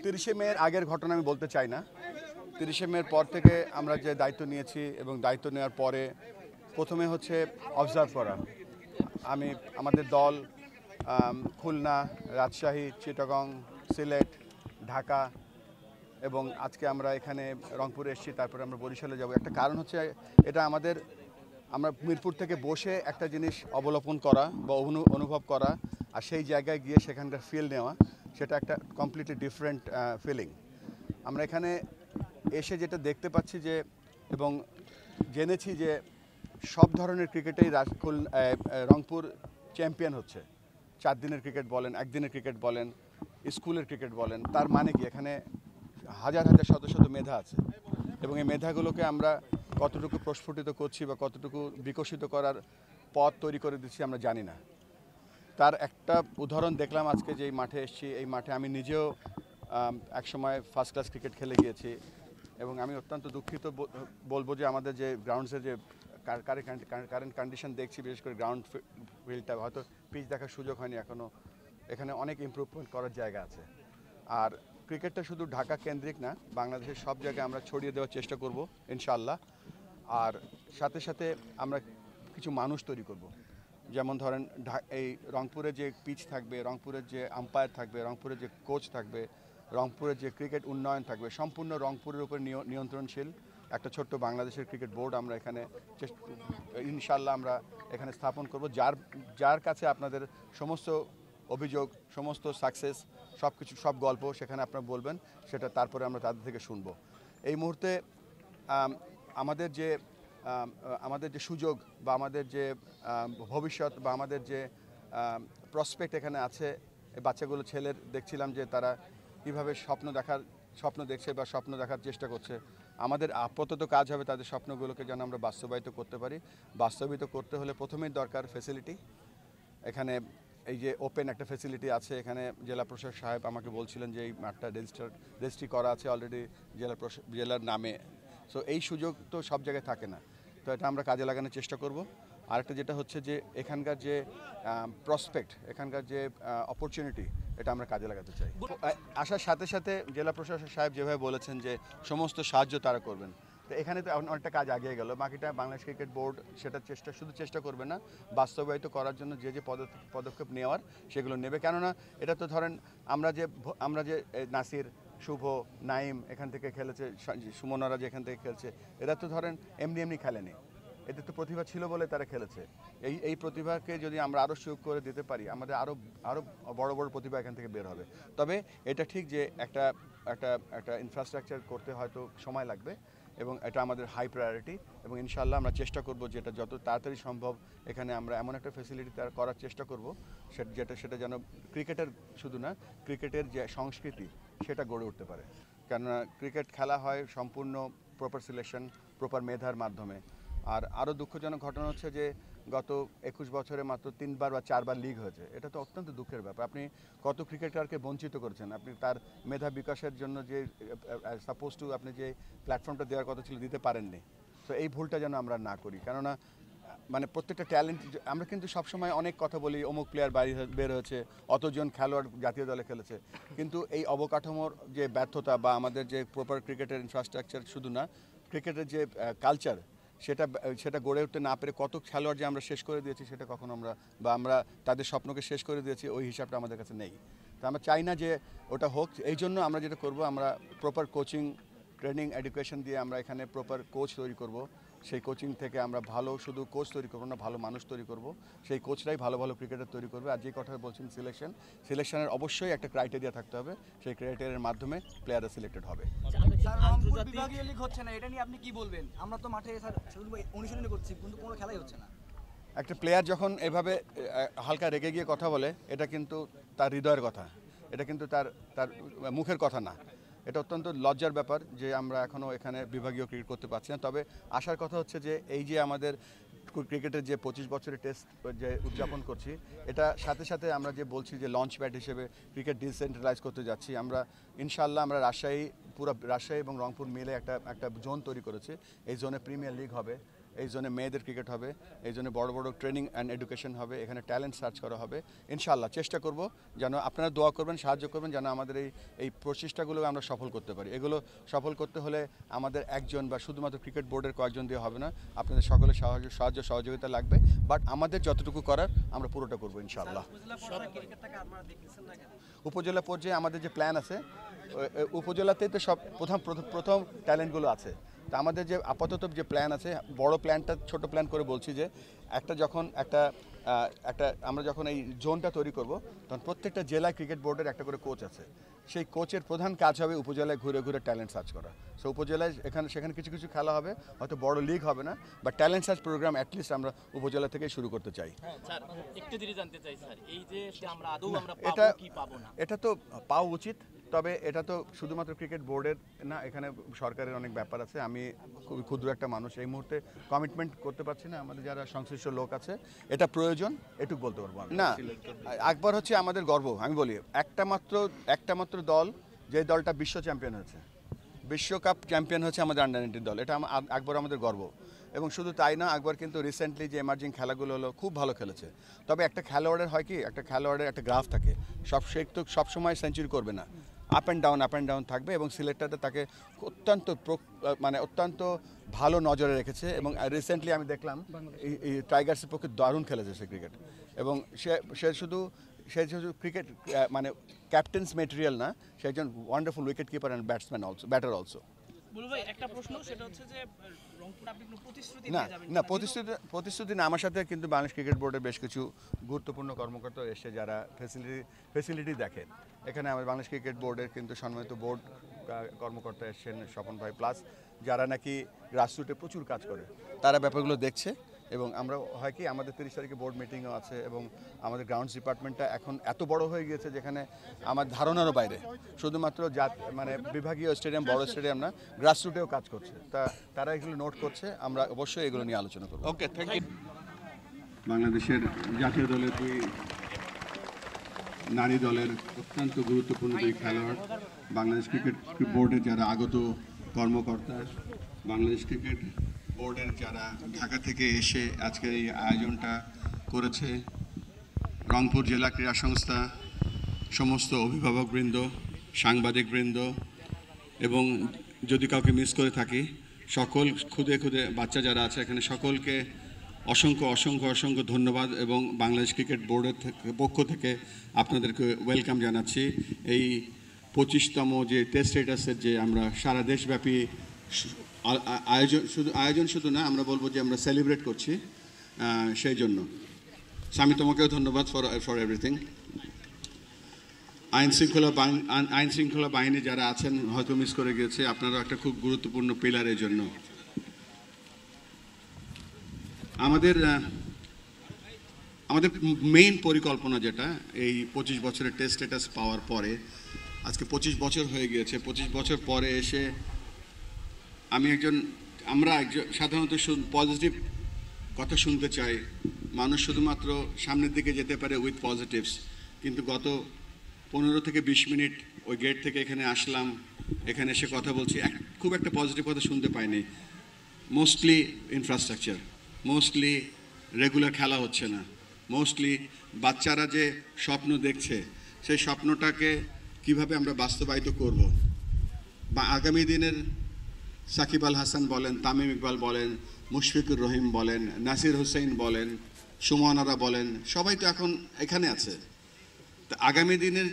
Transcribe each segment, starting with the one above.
30শে মের আগের ঘটনা আমি বলতে চাই না। 30শে মের পর থেকে আমরা যে দায়িত্ব নিয়েছি এবং দায়িত্ব নেওয়ার পরে প্রথমে হচ্ছে অবজার্ভ করা। আমাদের দল খুলনা, রাজশাহী, চিটাগং, সিলেট, ঢাকা এবং আজকে আমরা এখানে রংপুরে এসেছি, তারপরে আমরা বরিশালে যাব। একটা কারণ হচ্ছে এটা আমরা মিরপুর থেকে বসে একটা জিনিস অবলোকন করা বা অনুভব করা আর সেই জায়গায় গিয়ে সেখানকার ফিল নেওয়া, সেটা একটা কমপ্লিটলি ডিফারেন্ট ফিলিং। আমরা এখানে এসে যেটা দেখতে পাচ্ছি যে এবং জেনেছি যে সব ধরনের ক্রিকেটেই রংপুর চ্যাম্পিয়ন হচ্ছে। 4 দিনের ক্রিকেট বলেন, একদিনের ক্রিকেট বলেন, স্কুলের ক্রিকেট বলেন, তার মানে কি এখানে হাজার হাজার শত শত মেধা আছে এবং এই মেধাগুলোকে আমরা কতটুকু প্রস্ফুটিত করছি বা কতটুকু বিকশিত করার পথ তৈরি করে দিচ্ছি আমরা জানি না। তার একটা উদাহরণ দেখলাম আজকে যেই মাঠে এসেছি। এই মাঠে আমি নিজেও একসময় ফার্স্ট ক্লাস ক্রিকেট খেলে গিয়েছি এবং আমি অত্যন্ত দুঃখিত বলবো যে আমাদের যে গ্রাউন্ডসের যে কারেন্ট কন্ডিশন দেখছি, বিশেষ করে গ্রাউন্ড ফিল্ডটা, হয়তো পিচ দেখার সুযোগ হয়নি এখনও। এখানে অনেক ইমপ্রুভমেন্ট করার জায়গা আছে। আর ক্রিকেটটা শুধু ঢাকা কেন্দ্রিক না, বাংলাদেশের সব জায়গায় আমরা ছড়িয়ে দেওয়ার চেষ্টা করব ইনশাআল্লাহ। আর সাথে সাথে আমরা কিছু মানুষ তৈরি করব, যেমন ধরেন এই রংপুরে যে পিচ থাকবে, রংপুরের যে আম্পায়ার থাকবে, রংপুরের যে কোচ থাকবে, রংপুরের যে ক্রিকেট উন্নয়ন থাকবে, সম্পূর্ণ রংপুরের উপর নিয়ন্ত্রণশীল একটা ছোট্ট বাংলাদেশের ক্রিকেট বোর্ড আমরা এখানে ইনশাআল্লাহ আমরা এখানে স্থাপন করব, যার কাছে আপনাদের সমস্ত অভিযোগ, সমস্ত সাকসেস, সব কিছু, সব গল্প সেখানে আপনারা বলবেন, সেটা তারপরে আমরা তাদের থেকে শুনব। এই মুহূর্তে আমাদের যে সুযোগ বা আমাদের যে ভবিষ্যৎ বা আমাদের যে প্রসপেক্ট এখানে আছে, এই বাচ্চাগুলো ছেলের দেখছিলাম যে তারা কীভাবে স্বপ্ন দেখছে বা স্বপ্ন দেখার চেষ্টা করছে। আমাদের আপাতত কাজ হবে তাদের স্বপ্নগুলোকে যেন আমরা বাস্তবায়িত করতে পারি। বাস্তবায়িত করতে হলে প্রথমেই দরকার ফ্যাসিলিটি। এখানে এই যে ওপেন একটা ফ্যাসিলিটি আছে, এখানে জেলা প্রশাসক সাহেব আমাকে বলছিলেন যে এই মাঠটা রেজিস্ট্রি করা আছে অলরেডি জেলার নামে। সো এই সুযোগ তো সব জায়গায় থাকে না, তো এটা আমরা কাজে লাগানোর চেষ্টা করব। আরেকটা যেটা হচ্ছে যে এখানকার যে প্রসপেক্ট, এখানকার যে অপরচুনিটি, এটা আমরা কাজে লাগাতে চাই। আসার সাথে সাথে জেলা প্রশাসক সাহেব যেভাবে বলেছেন যে সমস্ত সাহায্য তারা করবেন, তো এখানে তো অনেকটা কাজ আগিয়ে গেল। বাকিটা বাংলাদেশ ক্রিকেট বোর্ড সেটা শুধু চেষ্টা করবে না, বাস্তবায়িত করার জন্য যে পদক্ষেপ নেওয়ার সেগুলো নেবে। কেননা এটা তো ধরেন আমরা যে নাসির, শুভ, নাইম এখান থেকে খেলেছে, সুমনরা যে এখান থেকে খেলছে, এরা তো ধরেন এমনি খেলেনি, এদের তো প্রতিভা ছিল বলে তারা খেলেছে। এই প্রতিভাকে যদি আমরা আরও সুযোগ করে দিতে পারি, আমাদের আরও বড় বড় প্রতিভা এখান থেকে বের হবে। তবে এটা ঠিক যে একটা ইনফ্রাস্ট্রাকচার করতে হয়তো সময় লাগবে এবং এটা আমাদের হাই প্রায়োরিটি এবং ইনশাআল্লাহ আমরা চেষ্টা করব যেটা যত তাড়াতাড়ি সম্ভব এখানে আমরা এমন একটা ফ্যাসিলিটি করার চেষ্টা করব সেটা যেন ক্রিকেটের শুধু না, ক্রিকেটের যে সংস্কৃতি সেটা গড়ে উঠতে পারে। কেননা ক্রিকেট খেলা হয় সম্পূর্ণ প্রপার সিলেকশন, প্রপার মেধার মাধ্যমে। আর আরও দুঃখজনক ঘটনা হচ্ছে যে গত 21 বছরে মাত্র 3বার বা 4বার লিগ হয়েছে। এটা তো অত্যন্ত দুঃখের ব্যাপার। আপনি কত ক্রিকেটারকে বঞ্চিত করেছেন, আপনি তার মেধা বিকাশের জন্য যে সাপোজ টু আপনি যে প্ল্যাটফর্মটা দেওয়ার কথা ছিল দিতে পারেননি। তো এই ভুলটা যেন আমরা না করি, কেননা মানে প্রত্যেকটা ট্যালেন্ট, আমরা কিন্তু সবসময় অনেক কথা বলি, অমুক প্লেয়ার বের হয়েছে, অতজন খেলোয়াড় জাতীয় দলে খেলেছে, কিন্তু এই অবকাঠামোর যে ব্যর্থতা বা আমাদের যে প্রপার ক্রিকেটের ইনফ্রাস্ট্রাকচার শুধু না, ক্রিকেটের যে কালচার সেটা গড়ে উঠতে না পেরে কত খেলোয়াড় যে আমরা শেষ করে দিয়েছি, সেটা কখনো আমরা তাদের স্বপ্নকে শেষ করে দিয়েছি, ওই হিসাবটা আমাদের কাছে নেই। তো আমরা চাই না যে ওটা হোক। এই জন্য আমরা যেটা করব, আমরা প্রপার কোচিং, ট্রেনিং, এডুকেশন দিয়ে আমরা এখানে প্রপার কোচ তৈরি করব। সেই কোচিং থেকে আমরা শুধু কোচ তৈরি করবো না, ভালো মানুষ তৈরি করব। সেই কোচরাই ভালো ক্রিকেটার তৈরি করবে। আর যে কথা বলছেন সিলেকশনের অবশ্যই একটা ক্রাইটেরিয়া থাকতে হবে, সেই ক্রাইটেরিয়ার মাধ্যমে প্লেয়াররা সিলেক্টেড হবে। বিভাগীয় লিগ হচ্ছে না, এটা নিয়ে আপনি কি বলবেন? আমরা তো মাঠে অনুশীলন করছি কিন্তু কোনো খেলাই হচ্ছে না। একটা প্লেয়ার যখন এভাবে হালকা রেগে গিয়ে কথা বলে, এটা কিন্তু তার হৃদয়ের কথা, এটা কিন্তু তার মুখের কথা না। এটা অত্যন্ত লজ্জার ব্যাপার যে আমরা এখনও এখানে বিভাগীয় ক্রিকেট করতে পারছি না। তবে আসার কথা হচ্ছে যে এই যে আমাদের ক্রিকেটের যে 25 বছরের টেস্ট যে উদযাপন করছি, এটা সাথে সাথে আমরা যে বলছি যে লঞ্চ প্যাড হিসেবে ক্রিকেট ডিসেন্ট্রালাইজ করতে যাচ্ছি। আমরা ইনশাআল্লাহ আমরা রাজশাহী এবং রংপুর মিলে একটা জোন তৈরি করেছি। এই জোনে প্রিমিয়ার লিগ হবে এই জোনে মেয়েদের ক্রিকেট হবে, এই জন্য বড় বড় ট্রেনিং অ্যান্ড এডুকেশন হবে, এখানে ট্যালেন্ট সার্চ করা হবে। ইনশাআল্লাহ চেষ্টা করব যেন আপনারা দোয়া করবেন, সাহায্য করবেন যেন আমাদের এই প্রচেষ্টাগুলো আমরা সফল করতে পারি। এগুলো সফল করতে হলে আমাদের একজন বা শুধুমাত্র ক্রিকেট বোর্ডের কয়েকজন দিয়ে হবে না, আপনাদের সকলের সাহায্য সহযোগিতা লাগবে। বাট আমাদের যতটুকু করার আমরা পুরোটা করবো ইনশাআল্লাহ। উপজেলা পর্যায়ে আমাদের যে প্ল্যান আছে, উপজেলাতে তো সব প্রথম ট্যালেন্টগুলো আছে। তা আমাদের যে আপাতত যে প্ল্যান আছে, বড় প্ল্যানটা ছোট প্ল্যান করে বলছি যে আমরা যখন এই জোনটা তৈরি করব, তখন প্রত্যেকটা জেলায় ক্রিকেট বোর্ডের একটা করে কোচ আছে। সেই কোচের প্রধান কাজ হবে উপজেলায় ঘুরে ঘুরে ট্যালেন্ট সার্চ করা। সো উপজেলায় সেখানে কিছু কিছু খেলা হবে, হয়তো বড় লিগ হবে না, বা ট্যালেন্ট সার্চ প্রোগ্রাম অ্যাটলিস্ট আমরা উপজেলা থেকে শুরু করতে চাই। স্যার একটু যদি জানতে চাই স্যার, এই যে আমরা আদৌ আমরা এটা পাবো কি পাবো না, এটা তো পাওয়া উচিত, তবে এটা তো শুধুমাত্র ক্রিকেট বোর্ডের না, এখানে সরকারের অনেক ব্যাপার আছে। আমি খুবই ক্ষুদ্র একটা মানুষ, এই মুহূর্তে কমিটমেন্ট করতে পারছি না। আমাদের যারা সংশ্লিষ্ট লোক আছে, এটা প্রয়োজন, এটুকু বলতে পারবো না। আকবর হচ্ছে আমাদের গর্ব। আমি বলি একটা মাত্র দল, যে দলটা বিশ্ব চ্যাম্পিয়ন হয়েছে, বিশ্বকাপ চ্যাম্পিয়ন হচ্ছে আমাদের আন্ডার 19 দল। এটা আকবর আমাদের গর্ব। এবং শুধু তাই না, আকবর কিন্তু রিসেন্টলি যে এমার্জিং খেলাগুলো হলো খুব ভালো খেলেছে। তবে একটা খেলোয়াড়ের হয় কি, একটা খেলোয়াড়ের একটা গ্রাফ থাকে, সে তো সবসময় সেঞ্চুরি করবে না, আপ অ্যান্ড ডাউন থাকবে। এবং সিলেক্টরটা তাকে অত্যন্ত ভালো নজরে রেখেছে। এবং রিসেন্টলি আমি দেখলাম এই টাইগার্সের পক্ষে দারুণ খেলেছে সে ক্রিকেট। এবং সে শুধু ক্রিকেট ক্যাপ্টেন্স মেটেরিয়াল না, সে একজন wonderful wicket keeper and batter also. ভাই একটা প্রশ্ন, সেটা হচ্ছে যে রংপুর আপনি কোনো প্রতিশ্রুতি না দিয়ে যাবেন না প্রতিশ্রুতি না। আমার সাথে কিন্তু বাংলাদেশ ক্রিকেট বোর্ডের বেশ কিছু গুরুত্বপূর্ণ কর্মকর্তা এসে যারা ফেসিলিটি দেখে। এখানে আমাদের বাংলাদেশ ক্রিকেট বোর্ডের কিন্তু সম্মানিত বোর্ড কর্মকর্তা এসেছেন, স্বপন ভাই, প্লাস যারা নাকি গ্রাসরুটে প্রচুর কাজ করে, তারা ব্যাপারগুলো দেখছে। এবং আমরা হয় কি, আমাদের 30 তারিখে বোর্ড মিটিংও আছে। এবং আমাদের গ্রাউন্ডস ডিপার্টমেন্টটা এখন এত বড় হয়ে গিয়েছে, যেখানে আমার ধারণারও বাইরে, শুধুমাত্র বিভাগীয় স্টেডিয়াম, বড় স্টেডিয়াম না, গ্রাসরুটেও কাজ করছে। তারা এগুলো নোট করছে, আমরা অবশ্যই এগুলো নিয়ে আলোচনা করব। ওকে, থ্যাংক ইউ। বাংলাদেশের জাতীয় দলের দুই নারী দলের অত্যন্ত গুরুত্বপূর্ণ দুই খেলোয়াড়, বাংলাদেশ ক্রিকেট বোর্ডের যারা আগত কর্মকর্তা, বাংলাদেশ ক্রিকেট বোর্ডের যারা ঢাকা থেকে এসে আজকের এই আয়োজনটা করেছে, রংপুর জেলা ক্রীড়া সংস্থা, সমস্ত অভিভাবকবৃন্দ, সাংবাদিকবৃন্দ, এবং যদি কাউকে মিস করে থাকি, সকল খুদে বাচ্চা যারা আছে এখানে, সকলকে অসংখ্য ধন্যবাদ। এবং বাংলাদেশ ক্রিকেট বোর্ডের পক্ষ থেকে আপনাদেরকে ওয়েলকাম জানাচ্ছি। এই 25তম যে টেস্ট স্ট্যাটাসের যে আমরা সারা দেশব্যাপী আয়োজন শুধু না, আমরা বলবো যে আমরা সেলিব্রেট করছি, সেই জন্য স্বামী তোমাকেও ধন্যবাদ ফর এভরিথিং। আইন শৃঙ্খলা বাহিনী যারা আছেন, হয়তো মিস করে গিয়েছে, আপনারা একটা খুব গুরুত্বপূর্ণ পিলারের জন্য। আমাদের মেইন পরিকল্পনা যেটা, এই 25 বছরের টেস্ট স্ট্যাটাস পাওয়ার পরে, আজকে 25 বছর হয়ে গিয়েছে। 25 বছর পরে এসে আমরা সাধারণত পজিটিভ কথা শুনতে চাই। মানুষ শুধুমাত্র সামনের দিকে যেতে পারে উইথ পজিটিভস। কিন্তু গত 15 থেকে 20 মিনিট ওই গেট থেকে এখানে আসলাম, এখানে এসে কথা বলছি, খুব একটা পজিটিভ কথা শুনতে পাইনি। মোস্টলি ইনফ্রাস্ট্রাকচার, মোস্টলি রেগুলার খেলা হচ্ছে না, মোস্টলি বাচ্চারা যে স্বপ্ন দেখছে, সেই স্বপ্নটাকে কিভাবে আমরা বাস্তবায়িত করব। বা আগামী দিনের সাকিব আল হাসান বলেন, তামিম ইকবাল বলেন, মুশফিকুর রহিম বলেন, নাসির হুসাইন বলেন, সুমনারা বলেন, সবাই তো এখন এখানে আছে। তো আগামী দিনের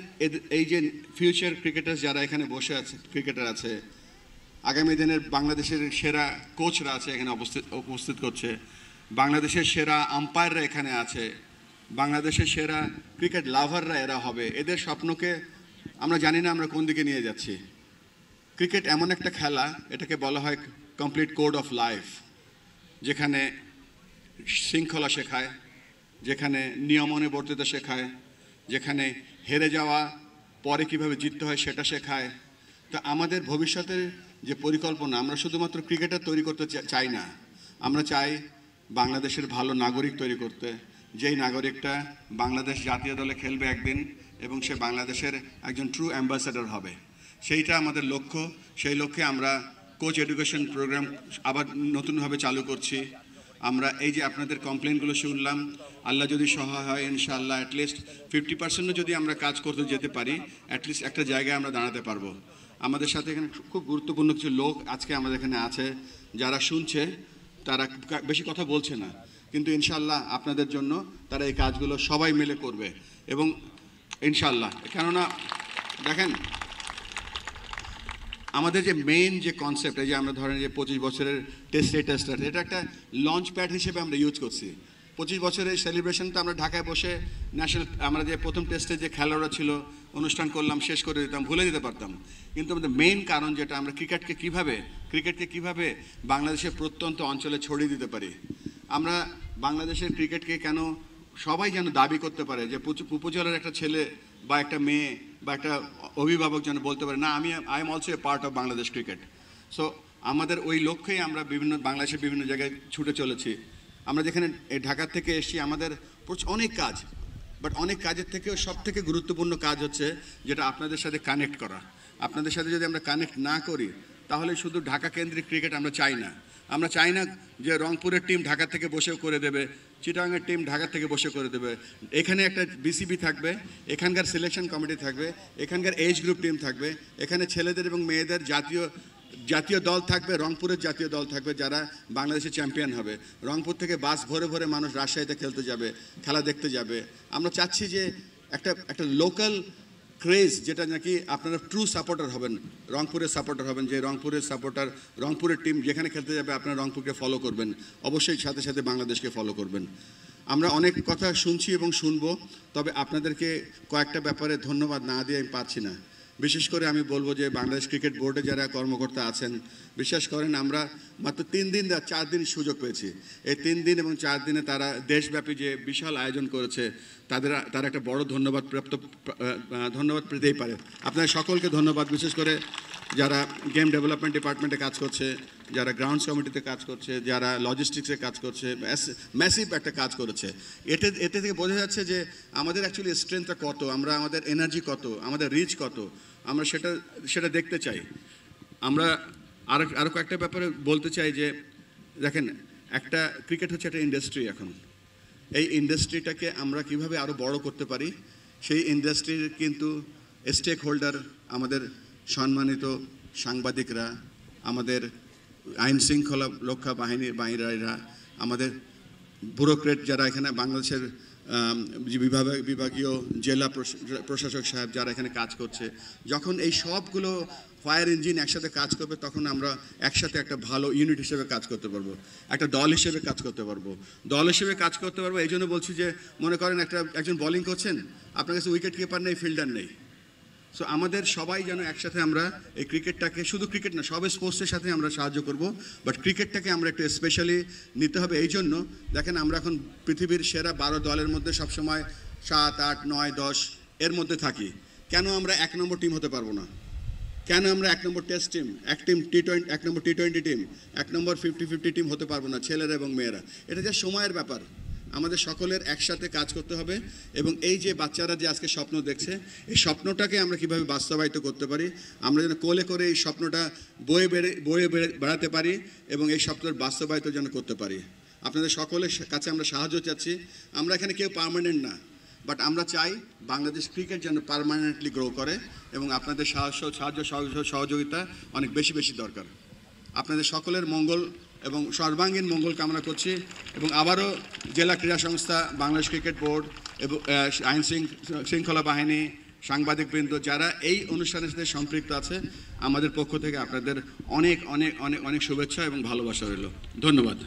এই যে ফিউচার ক্রিকেটার যারা এখানে বসে আছে, ক্রিকেটার আছে, আগামী দিনের বাংলাদেশের সেরা কোচরা আছে এখানে উপস্থিত করছে, বাংলাদেশের সেরা আম্পায়াররা এখানে আছে, বাংলাদেশের সেরা ক্রিকেট লাভাররা এরা হবে। এদের স্বপ্নকে আমরা জানি না আমরা কোন দিকে নিয়ে যাচ্ছি। ক্রিকেট এমন একটা খেলা, এটাকে বলা হয় কমপ্লিট কোড অফ লাইফ, যেখানে শৃঙ্খলা শেখায়, যেখানে নিয়মানুবর্তিতা শেখায়, যেখানে হেরে যাওয়া পরে কিভাবে জিততে হয় সেটা শেখায়। তো আমাদের ভবিষ্যতের যে পরিকল্পনা, আমরা শুধুমাত্র ক্রিকেটার তৈরি করতে চাই না, আমরা চাই বাংলাদেশের ভালো নাগরিক তৈরি করতে, যেই নাগরিকটা বাংলাদেশ জাতীয় দলে খেলবে একদিন এবং সে বাংলাদেশের একজন ট্রু অ্যাম্বাসেডর হবে। সেইটা আমাদের লক্ষ্য। সেই লক্ষ্যে আমরা কোচ এডুকেশন প্রোগ্রাম আবার নতুনভাবে চালু করছি। আমরা এই যে আপনাদের কমপ্লেনগুলো শুনলাম, আল্লাহ যদি সহায় হয় ইনশাআল্লাহ অ্যাটলিস্ট 50% যদি আমরা কাজ করতে যেতে পারি, অ্যাটলিস্ট একটা জায়গায় আমরা দাঁড়াতে পারবো। আমাদের সাথে এখানে খুব গুরুত্বপূর্ণ কিছু লোক আজকে আমাদের এখানে আছে, যারা শুনছে, তারা বেশি কথা বলছে না, কিন্তু ইনশাআল্লাহ আপনাদের জন্য তারা এই কাজগুলো সবাই মিলে করবে। এবং ইনশাআল্লাহ, কেননা দেখেন আমাদের যে মেইন যে কনসেপ্ট, এই যে আমরা ধরেন যে 25 বছরের টেস্টার, এটা একটা লঞ্চ প্যাড হিসেবে আমরা ইউজ করছি। 25 বছরের সেলিব্রেশনটা আমরা ঢাকায় বসে ন্যাশনাল, আমরা যে প্রথম টেস্টে যে খেলোয়াড়রা ছিল অনুষ্ঠান করলাম, শেষ করে দিতাম, ভুলে দিতে পারতাম। কিন্তু আমাদের মেইন কারণ যেটা, আমরা ক্রিকেটকে কিভাবে বাংলাদেশের প্রত্যন্ত অঞ্চলে ছড়িয়ে দিতে পারি। আমরা বাংলাদেশের ক্রিকেটকে কেন সবাই যেন দাবি করতে পারে যে উপজেলার একটা ছেলে বা একটা মেয়ে বা একটা অভিভাবক যেন বলতে পারে, না I am also a part of Bangladesh cricket. So আমাদের ওই লক্ষ্যেই আমরা বাংলাদেশের বিভিন্ন জায়গায় ছুটে চলেছি। আমরা যেখানে ঢাকা থেকে এসেছি, আমাদের অনেক কাজ, বাট অনেক কাজের থেকেও সব থেকে গুরুত্বপূর্ণ কাজ হচ্ছে যেটা আপনাদের সাথে কানেক্ট করা। আপনাদের সাথে যদি আমরা কানেক্ট না করি, তাহলে শুধু ঢাকা কেন্দ্রিক ক্রিকেট আমরা চাই না। আমরা চাই না যে রংপুরের টিম ঢাকা থেকে বসেও করে দেবে, চিটাগাংয়ের টিম ঢাকা থেকে বসে করে দেবে। এখানে একটা বিসিবি থাকবে, এখানকার সিলেকশন কমিটি থাকবে, এখানকার এজ গ্রুপ টিম থাকবে, এখানে ছেলেদের এবং মেয়েদের জাতীয় দল থাকবে, রংপুরের জাতীয় দল থাকবে, যারা বাংলাদেশের চ্যাম্পিয়ন হবে। রংপুর থেকে বাস ভরে ভরে মানুষ রাজশাহীতে খেলতে যাবে, খেলা দেখতে যাবে। আমরা চাচ্ছি যে একটা লোকাল ক্রেজ, যেটা নাকি আপনারা ট্রু সাপোর্টার হবেন, রংপুরের সাপোর্টার হবেন, যে রংপুরের টিম যেখানে খেলতে যাবে আপনারা রংপুরকে ফলো করবেন, অবশ্যই সাথে সাথে বাংলাদেশকে ফলো করবেন। আমরা অনেক কথা শুনছি এবং শুনবো, তবে আপনাদেরকে কয়েকটা ব্যাপারে ধন্যবাদ না দিয়ে আমি পারছি না। বিশেষ করে আমি বলবো যে বাংলাদেশ ক্রিকেট বোর্ডে যারা কর্মকর্তা আছেন, বিশ্বাস করেন আমরা মাত্র 3 দিন 4 দিন সুযোগ পেয়েছি। এই 3 দিন এবং 4 দিনে তারা দেশব্যাপী যে বিশাল আয়োজন করেছে, তারা একটা বড় ধন্যবাদ পেতেই পারে। আপনাদের সকলকে ধন্যবাদ, বিশেষ করে যারা গেম ডেভেলপমেন্ট ডিপার্টমেন্টে কাজ করছে, যারা গ্রাউন্ডস কমিটিতে কাজ করছে, যারা লজিস্টিক্সে কাজ করছে, ম্যাসিভ একটা কাজ করেছে। এতে থেকে বোঝা যাচ্ছে যে আমাদের অ্যাকচুয়ালি স্ট্রেংথটা কত, আমাদের এনার্জি কত, আমাদের রিচ কত, আমরা সেটা দেখতে চাই। আমরা আরও কয়েকটা ব্যাপারে বলতে চাই যে দেখেন, একটা ক্রিকেট হচ্ছে একটা ইন্ডাস্ট্রি। এখন এই ইন্ডাস্ট্রিটাকে আমরা কিভাবে আরও বড় করতে পারি, সেই ইন্ডাস্ট্রির কিন্তু স্টেক হোল্ডার আমাদের সম্মানিত সাংবাদিকরা, আমাদের আইন শৃঙ্খলা রক্ষা বাহিনীরা, আমাদের ব্যুরোক্রেট যারা এখানে বাংলাদেশের বিভাগীয় জেলা প্রশাসক সাহেব যারা এখানে কাজ করছে। যখন এই সবগুলো ফায়ার ইঞ্জিন একসাথে কাজ করবে, তখন আমরা একসাথে একটা ভালো ইউনিট হিসেবে কাজ করতে পারবো, একটা দল হিসেবে কাজ করতে পারবো। এই জন্য বলছি যে মনে করেন একজন বোলিং করছেন, আপনার কাছে উইকেট কিপার নেই, ফিল্ডার নেই। সো আমাদের সবাই যেন একসাথে আমরা এই ক্রিকেটটাকে, শুধু ক্রিকেট না, সব স্পোর্টসের সাথে আমরা সাহায্য করব, বাট ক্রিকেটটাকে আমরা একটু স্পেশালি নিতে হবে। এই জন্য দেখেন, আমরা এখন পৃথিবীর সেরা 12 দলের মধ্যে সবসময় 7, 8, 9, 10 এর মধ্যে থাকি। কেন আমরা 1 নম্বর টিম হতে পারবো না? কেন আমরা 1 নম্বর টেস্ট টিম, 1 নম্বর T20 টিম, 1 নম্বর 50-50 টিম হতে পারবো না, ছেলেরা এবং মেয়েরা? এটা যে সময়ের ব্যাপার, আমাদের সকলের একসাথে কাজ করতে হবে। এবং এই যে বাচ্চারা যে আজকে স্বপ্ন দেখছে, এই স্বপ্নটাকে আমরা কিভাবে বাস্তবায়িত করতে পারি, আমরা যেন কোলে করে এই স্বপ্নটা বয়ে বেড়াতে পারি এবং এই স্বপ্নের বাস্তবায়িত যেন করতে পারি। আপনাদের সকলের কাছে আমরা সাহায্য চাচ্ছি। আমরা এখানে কেউ পার্মানেন্ট না, বাট আমরা চাই বাংলাদেশ ক্রিকেট যেন পার্মানেন্টলি গ্রো করে, এবং আপনাদের সাহায্য সহযোগিতা অনেক বেশি দরকার। আপনাদের সকলের মঙ্গল এবং সর্বাঙ্গীন মঙ্গল কামনা করছি। এবং আবারও জেলা ক্রীড়া সংস্থা, বাংলাদেশ ক্রিকেট বোর্ড এবং আইন শৃঙ্খলা বাহিনী, সাংবাদিকবৃন্দ যারা এই অনুষ্ঠানের সাথে সম্পৃক্ত আছে, আমাদের পক্ষ থেকে আপনাদের অনেক অনেক অনেক অনেক শুভেচ্ছা এবং ভালোবাসা রইল। ধন্যবাদ।